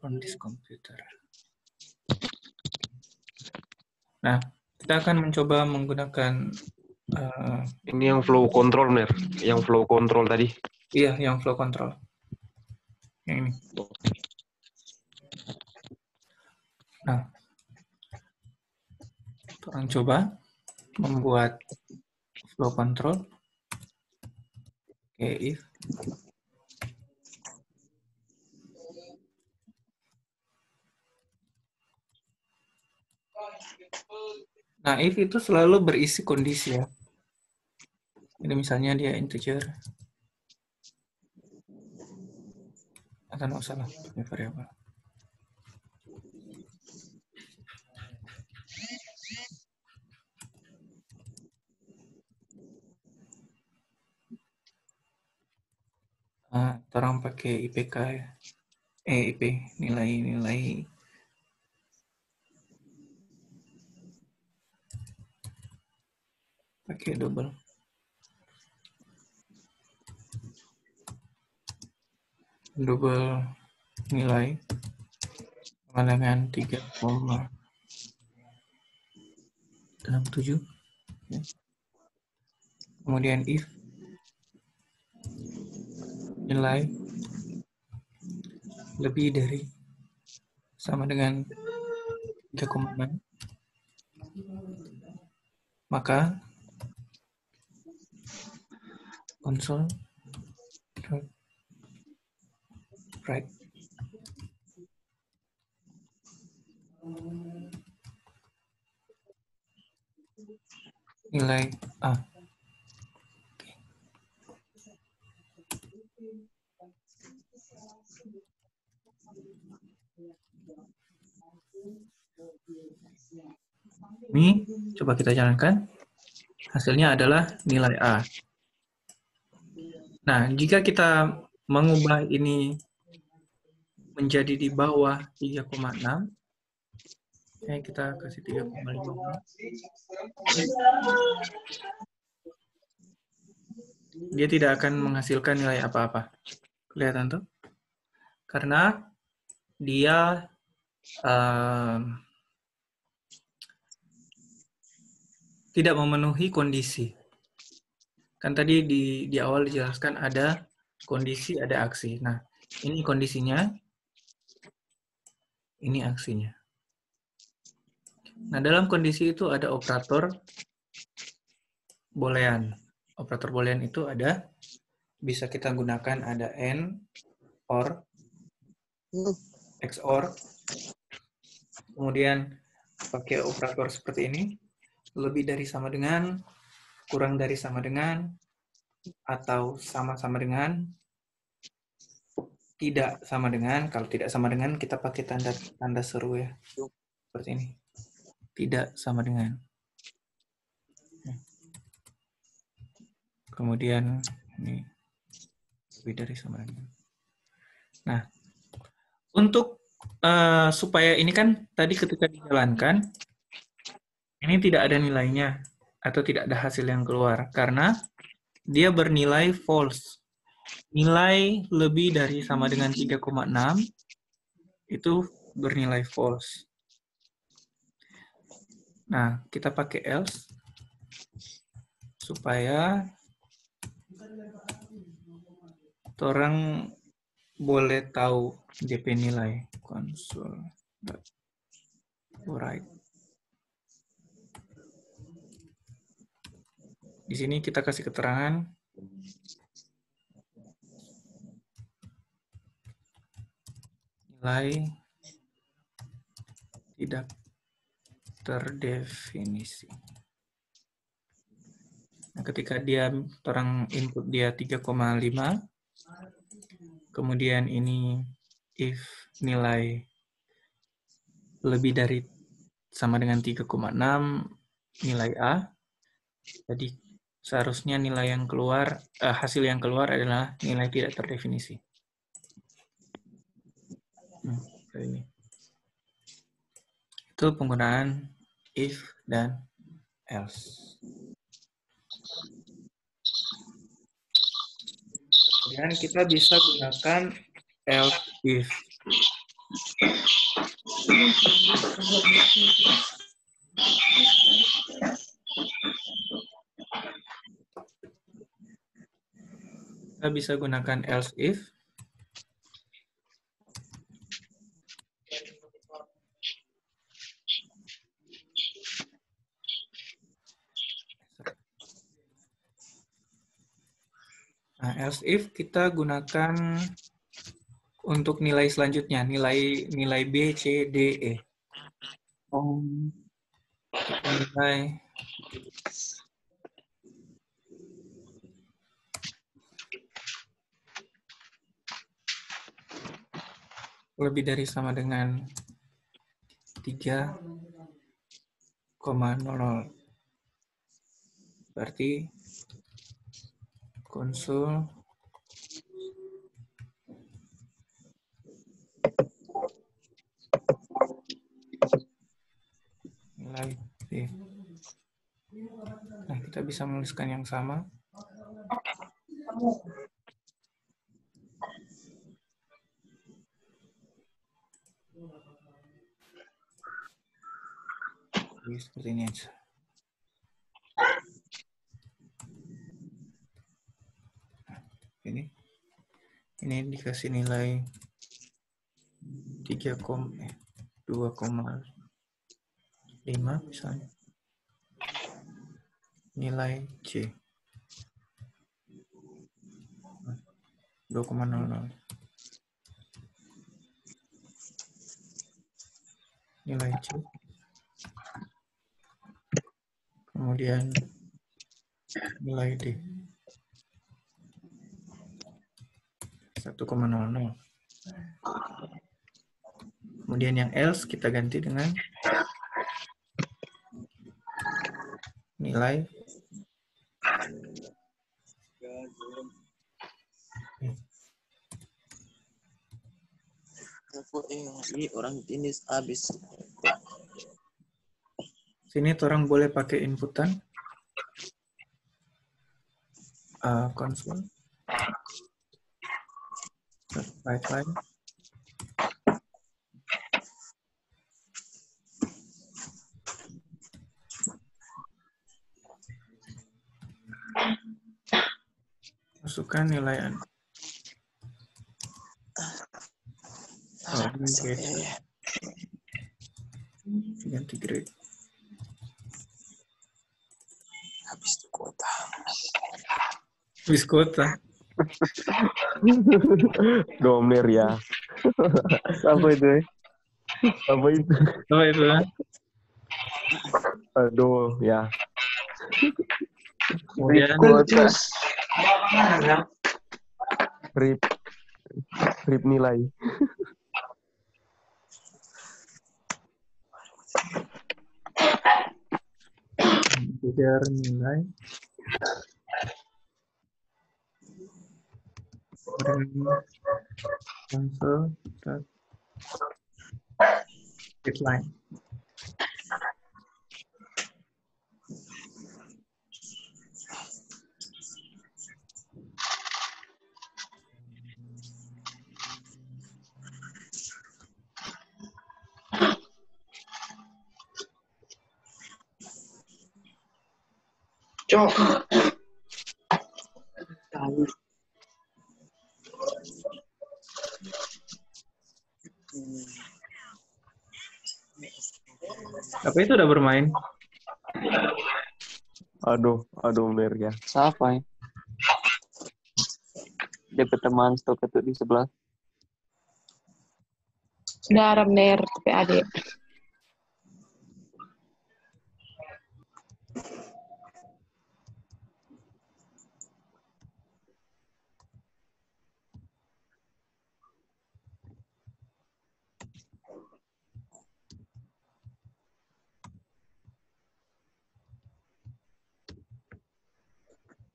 on this computer. Nah, kita akan mencoba menggunakan ini yang flow control, Mer. Yang flow control tadi. Iya, yang flow control. Yang ini. Nah, orang coba membuat flow control. Oke, if. Nah, if itu selalu berisi kondisi ya. Jadi misalnya dia integer. Atau nggak salah, variabel. Orang pakai IPK ya. IP, nilai-nilai. Pakai double. Double nilai sama dengan 3,67. Ya. Kemudian if nilai lebih dari sama dengan 3,6, maka console write nilai A. Ini coba kita jalankan. Hasilnya adalah nilai A. Nah, jika kita mengubah ini menjadi di bawah 3,6, kita kasih 3,5. Dia tidak akan menghasilkan nilai apa-apa. Kelihatan tuh? Karena dia tidak memenuhi kondisi. Kan tadi di awal dijelaskan ada kondisi, ada aksi. Nah, ini kondisinya, ini aksinya. Nah, dalam kondisi itu ada operator boolean. Operator boolean itu ada, bisa kita gunakan ada AND, OR, XOR, kemudian pakai operator seperti ini, lebih dari sama dengan, kurang dari sama dengan, atau sama-sama dengan, tidak sama dengan. Kalau tidak sama dengan, kita pakai tanda seru ya. Seperti ini. Tidak sama dengan. Kemudian, ini lebih dari sama dengan. Nah, untuk supaya ini kan tadi ketika dijalankan, ini tidak ada nilainya, atau tidak ada hasil yang keluar. Karena dia bernilai false. Nilai lebih dari sama dengan 3,6 itu bernilai false. Nah, kita pakai else supaya orang boleh tahu DP nilai console.write. Di sini kita kasih keterangan nilai tidak terdefinisi. Nah, ketika orang input dia 3,5, kemudian ini if nilai lebih dari sama dengan 3,6 nilai A, jadi seharusnya nilai yang keluar, hasil yang keluar adalah nilai tidak terdefinisi. Ini. Itu penggunaan if dan else. Kemudian kita bisa gunakan else if. Kita bisa gunakan else if. Nah, else if kita gunakan untuk nilai selanjutnya, nilai B, C, D, E. Kita nilai lebih dari sama dengan 3,00. Berarti konsul nilai B. Nah, kita bisa menuliskan yang sama. Jadi, seperti ini aja. Ini dikasih nilai 2,5 misalnya. Nilai C 2,00. Nilai C. Kemudian nilai D 1,00. Kemudian yang else kita ganti dengan nilai orang jenis habis. sini orang boleh pakai inputan console right line. Masukkan nilai ganti grade. Habis itu kuota. Habis kuota. Domer ya. Apa itu? Apa itu? Apa itu? Aduh, ya. Kemudian Kuota. Rip nilai. integer nilai console line. Cok. Apa itu udah bermain? Aduh, Mer ya. Siapa ya? DP teman stok itu di sebelah. Udah Ramner PAD.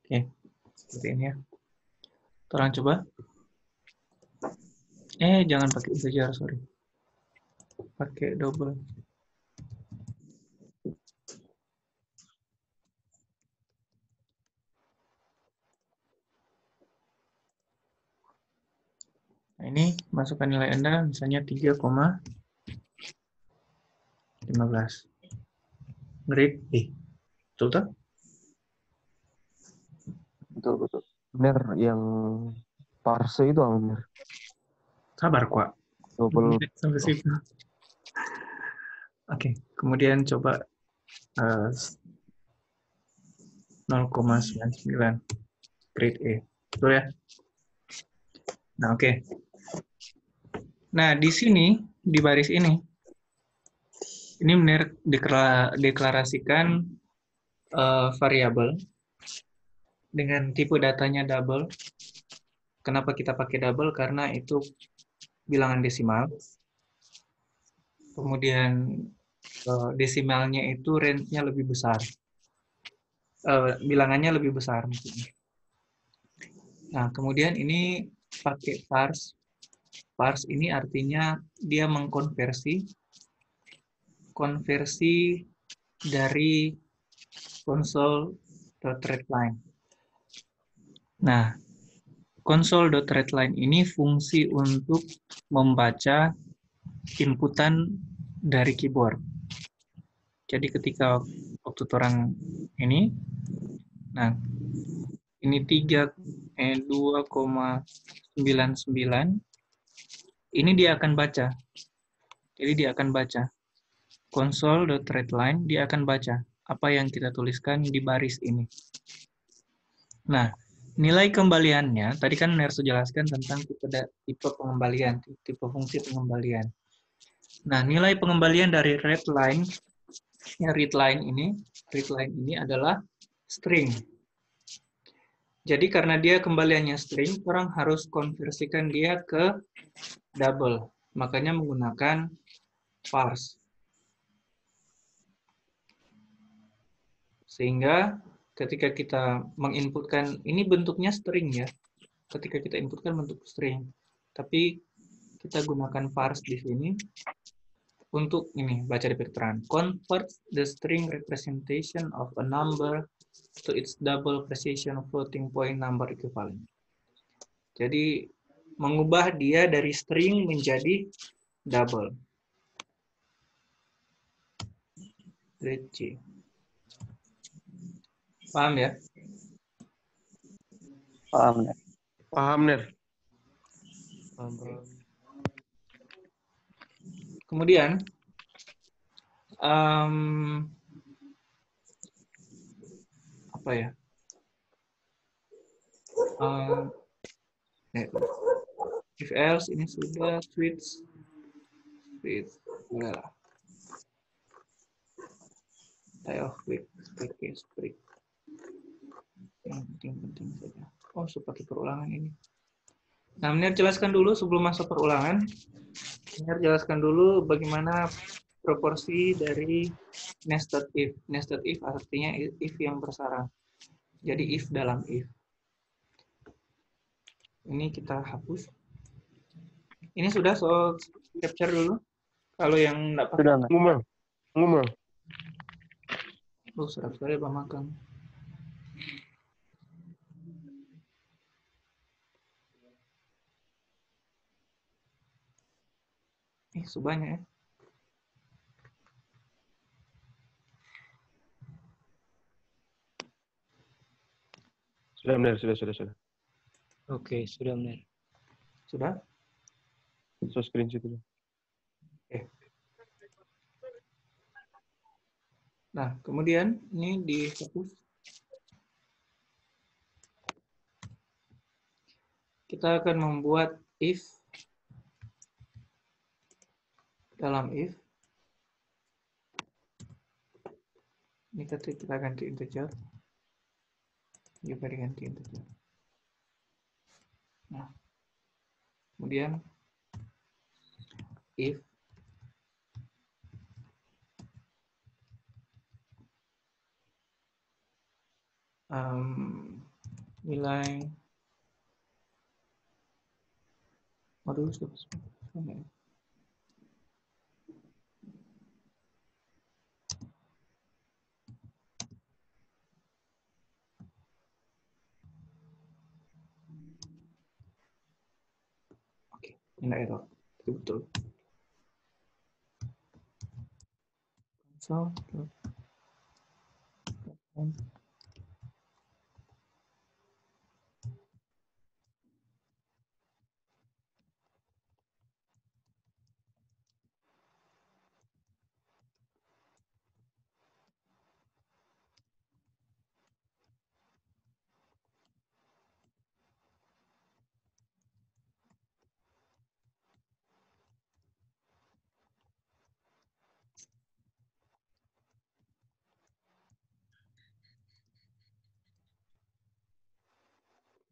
Oke, seperti ini ya. Orang coba. Jangan pakai integer, sorry. Pakai double. Nah, ini masukkan nilai Anda misalnya 3,5. 15. Grade A. Betul tak? Betul, betul. Bener, yang parse itu apa bener? Sabar, Kak. 20. Sampai situ. Oke, kemudian coba 0,99 grade A. Betul ya? Nah, oke. Nah, di sini, di baris ini deklarasikan variabel dengan tipe datanya double. Kenapa kita pakai double? Karena itu bilangan desimal. Kemudian desimalnya itu range-nya lebih besar. Bilangannya lebih besar maksudnya. Nah, kemudian ini pakai parse. Parse ini artinya dia mengkonversi dari console.readline. Nah, console.readline ini fungsi untuk membaca inputan dari keyboard. Jadi ketika waktu orang ini, nah ini 2,99, ini dia akan baca. Jadi dia akan baca console.readline, dia akan baca apa yang kita tuliskan di baris ini. Nah, nilai kembaliannya, tadi kan Nerso jelaskan tentang tipe pengembalian, tipe fungsi pengembalian. Nah, nilai pengembalian dari readline ini adalah string. Jadi karena dia kembaliannya string, orang harus konversikan dia ke double. Makanya menggunakan parse. Sehingga ketika kita menginputkan, ini bentuknya string ya. Ketika kita inputkan bentuk string. Tapi kita gunakan parse di sini untuk ini, baca di vektoran. Convert the string representation of a number to its double precision floating point number equivalent. Jadi mengubah dia dari string menjadi double. Grade C. Paham ya? Paham ya? Paham, Ner. Kemudian apa ya? If else ini sudah switch enggak lah. Quick yang penting saja. Oh, seperti perulangan ini. Nah, Menir jelaskan dulu sebelum masuk perulangan. Menir jelaskan dulu bagaimana proporsi dari nested if. Nested if artinya if yang bersarang. Jadi if dalam if. Ini kita hapus. Ini sudah soal capture dulu. Kalau yang enggak pakai. Sudah, Mas. Ngomong. Sedap sekali Pak Magang. Sebanyak ya. Sudah, Ner. Sudah. Oke, sudah benar. Sudah? So screenshot dulu. Oke. Nah, kemudian ini dihapus. Kita akan membuat if dalam if. Ini kita ganti integer. Juga diganti integer. Nah, kemudian if nilai Oke, ini error. Betul. So,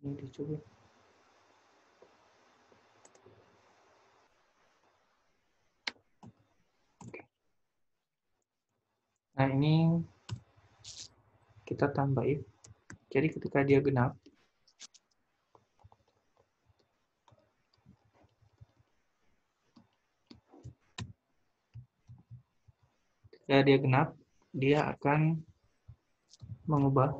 ini dicoba. Nah, ini kita tambah if. Jadi ketika dia genap, dia akan mengubah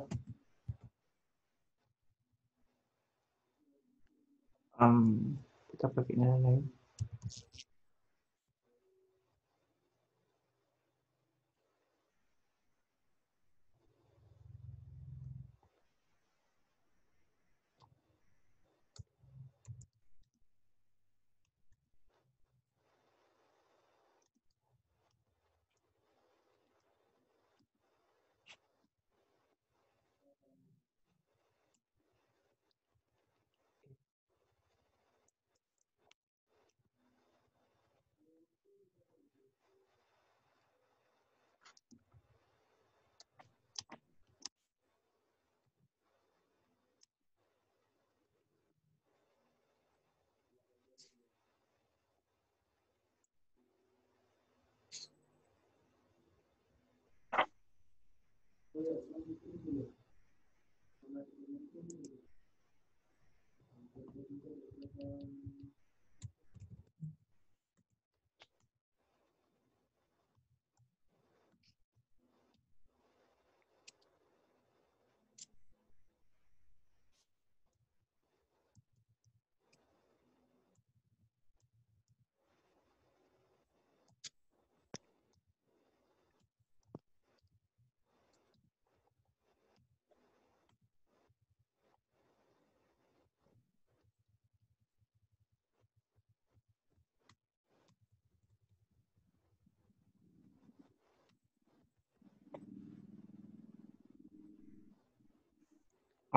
kita pakai nilai lain.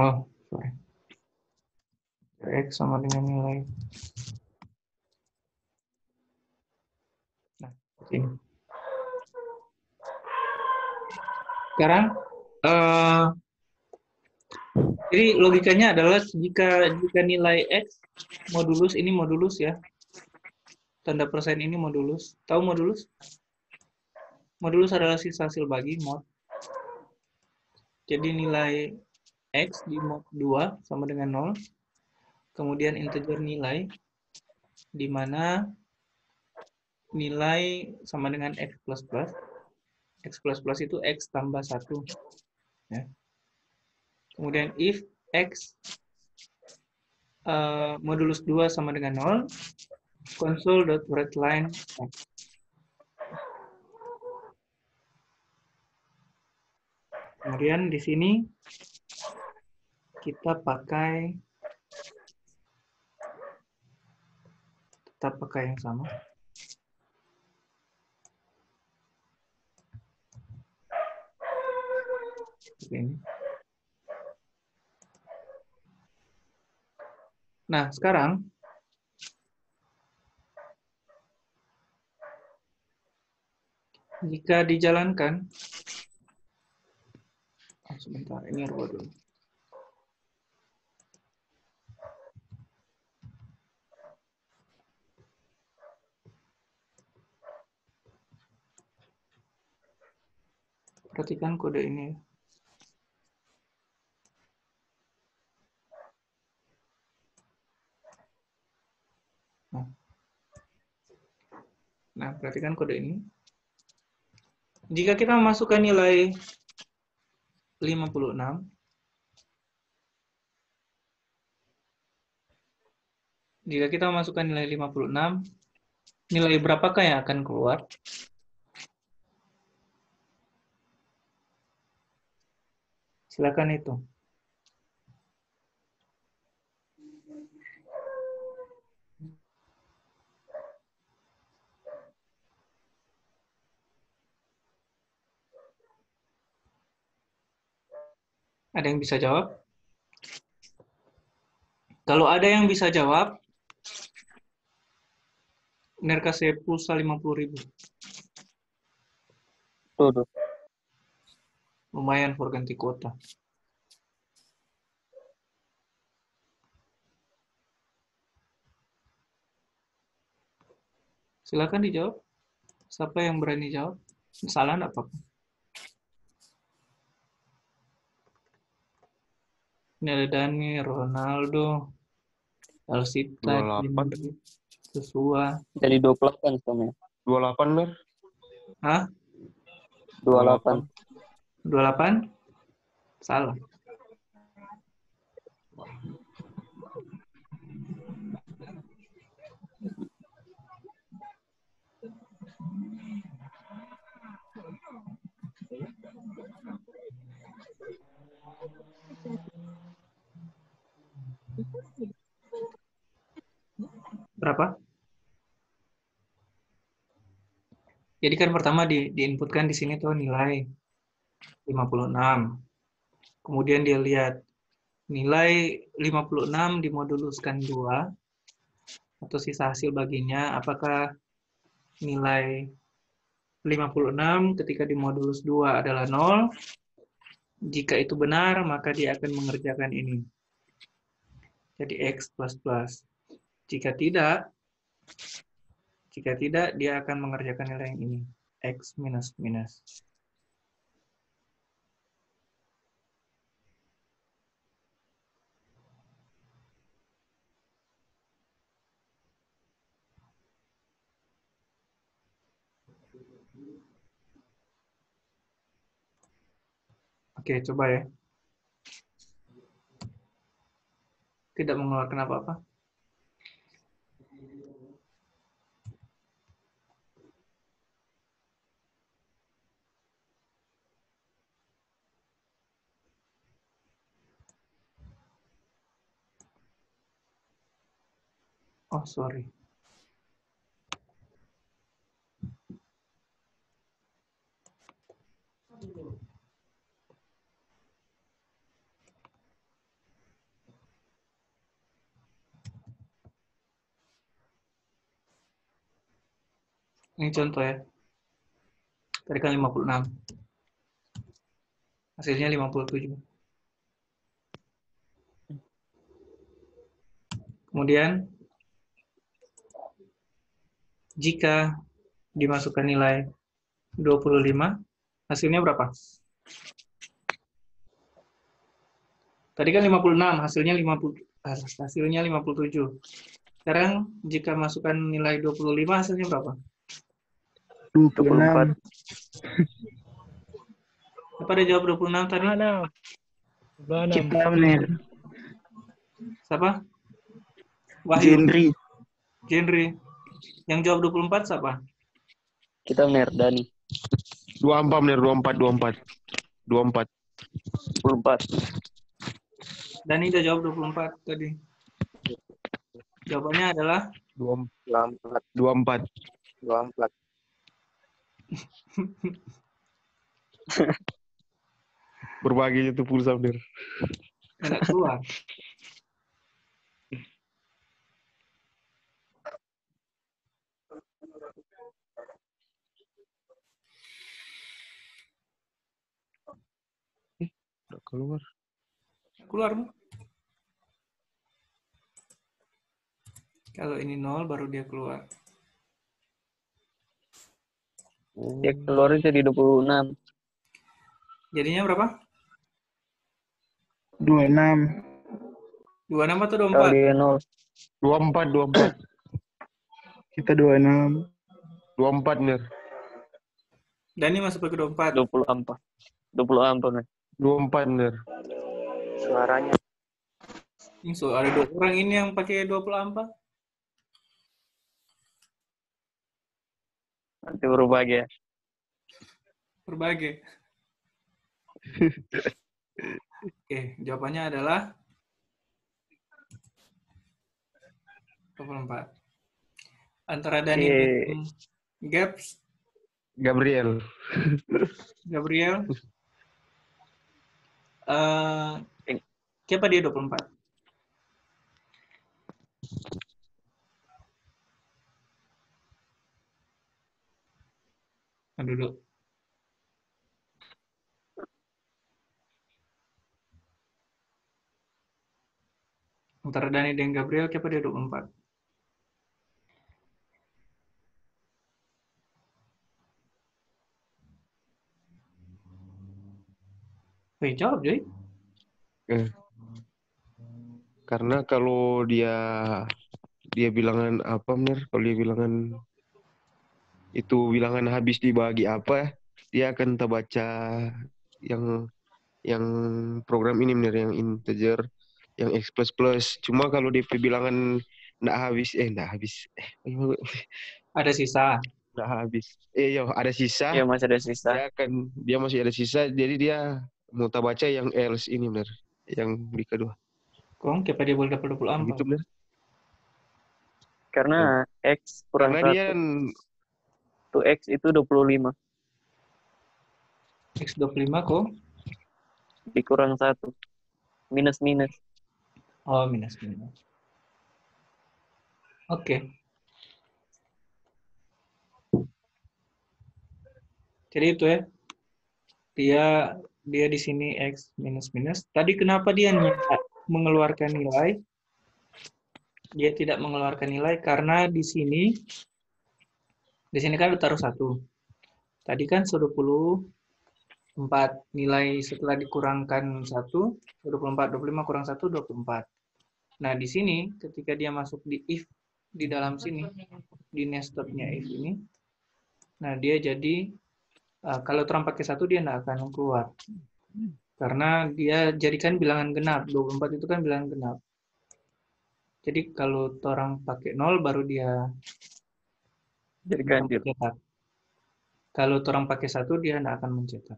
Oh, sorry. X sama dengan nilai. Nah, seperti ini. Sekarang, jadi logikanya adalah jika nilai X modulus, ini modulus ya. Tanda persen ini modulus. Tahu modulus? Modulus adalah sisa hasil bagi, mod. Jadi nilai X di mod 2 sama dengan 0. Kemudian integer nilai, di mana nilai sama dengan X plus plus. X plus plus itu X tambah 1. Ya. Kemudian if X modulus 2 sama dengan 0, console.writeLine X. Kemudian di sini kita tetap pakai yang sama. Seperti ini. Nah, sekarang jika dijalankan, sebentar, ini rubah dulu. Perhatikan kode ini. Nah, perhatikan kode ini. Jika kita memasukkan nilai 56, nilai berapakah yang akan keluar? Silakan itu. Ada yang bisa jawab? Kalau ada yang bisa jawab, Ner kasih pulsa 50.000. Tuh. Lumayan for ganti kuota. Silakan dijawab. Siapa yang berani jawab? Salah enggak apa-apa. Ini ada Dani, Ronaldo, Alsita, 28. Joshua. Jadi 28 semuanya. 28 Mer. Hah? 28. 28? Salah. Berapa? Jadi kan pertama diinputkan di sini tuh nilai 56. Kemudian dia lihat nilai 56 dimoduluskan 2 atau sisa hasil baginya, apakah nilai 56 ketika dimodulus 2 adalah 0? Jika itu benar, maka dia akan mengerjakan ini. Jadi X plus. Jika tidak, dia akan mengerjakan nilai yang ini. X minus. Oke, coba ya. Tidak mengeluarkan apa-apa. Oh, sorry. Ini contoh ya. Tadi kan 56. Hasilnya 57. Kemudian, jika dimasukkan nilai 25, hasilnya berapa? Tadi kan 56, hasilnya 57. Sekarang jika masukkan nilai 25, hasilnya berapa? 26. Siapa ada jawab 26 tadi? Kita Ner. Siapa? Wahyu. Genre. Yang jawab 24 siapa? Kita Ner, Dani. 24 Mer, 24. 24. Dani udah jawab 24 tadi. Jawabannya adalah 24. Berbagi itu pulsa Mer. enggak keluar. Udah keluar. Keluar. Kalau ini 0 baru dia keluar. Ya keluarnya jadi 26. Jadinya berapa? 26. 26 atau Kalau 24? dia 0. 24. Kita 26. 24 Mer. Dani masuk ke 24. 24. 24 Ner. 24 Mer. Suaranya. Ini so, ada 2 orang ini yang pakai 24. Nanti berbagi ya. Berbagai. Oke, jawabannya adalah 24. Antara Dani dan Gabriel. Gabriel, siapa dia 24? Duduk. Antara Dani dan Gabriel, siapa dia 24? Jawab, Joy. Karena kalau dia bilangan apa bener? Kalau dia bilangan itu bilangan habis dibagi apa, dia akan terbaca yang program ini bener, yang integer, yang x plus plus. Cuma kalau dia bilangan nggak habis. Ada sisa. Nggak habis. Ada sisa. Iya, masih ada sisa. Dia masih ada sisa, jadi dia mau baca yang else ini bener, yang di kedua. Kong, siapa dia boleh dapat 24? Gitu bener. Karena X kurang Karena dia 1. Tuh X itu 25. X 25 kok. Dikurang 1. Minus. Oh, minus. Oke. Jadi itu ya. Dia di sini X minus. Tadi kenapa dia mengeluarkan nilai? Dia tidak mengeluarkan nilai karena di sini kan taruh 1. Tadi kan 24 nilai setelah dikurangkan 1, 24, 25 kurang 1, 24. Nah, di sini ketika dia masuk di if di dalam sini, di nested-nya if ini, nah dia jadi kalau terang pakai 1 dia tidak akan keluar. Karena dia jadikan bilangan genap. 24 itu kan bilangan genap. Jadi kalau orang pakai 0 baru dia jadi ganjil. mencetak. Kalau orang pakai 1 dia tidak akan mencetak.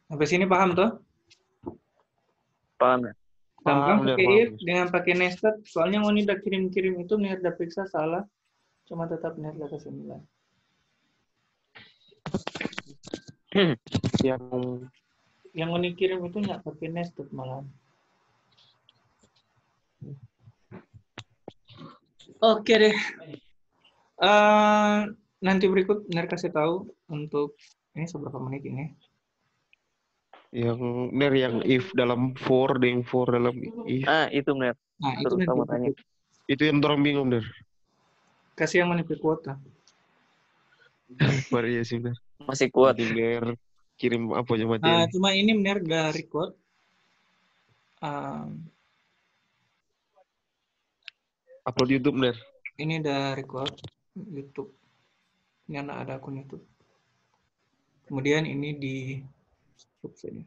Sampai sini paham toh? Paham ya? Gampang pakai if dengan pakai nested. Soalnya Ngoni udah kirim-kirim itu Nir udah periksa salah. Cuma tetap Nir udah kasih nilai. Yang Ngoni kirim itu nggak pakai nested malah. Oke deh. Nanti berikut Nir kasih tahu untuk ini seberapa menit ini. Yang if dalam for, dan for dalam if. Itu benar. Nah, itu nanti tanya. Itu yang orang bingung bener. Kasih yang menipis kuota. Variasi bener. Masih kuat. Bener. Kirim apa aja materi. Cuma ini benar udah record. Upload YouTube bener. Ini udah record YouTube. Ini anak ada akun YouTube. Kemudian ini di subscribe.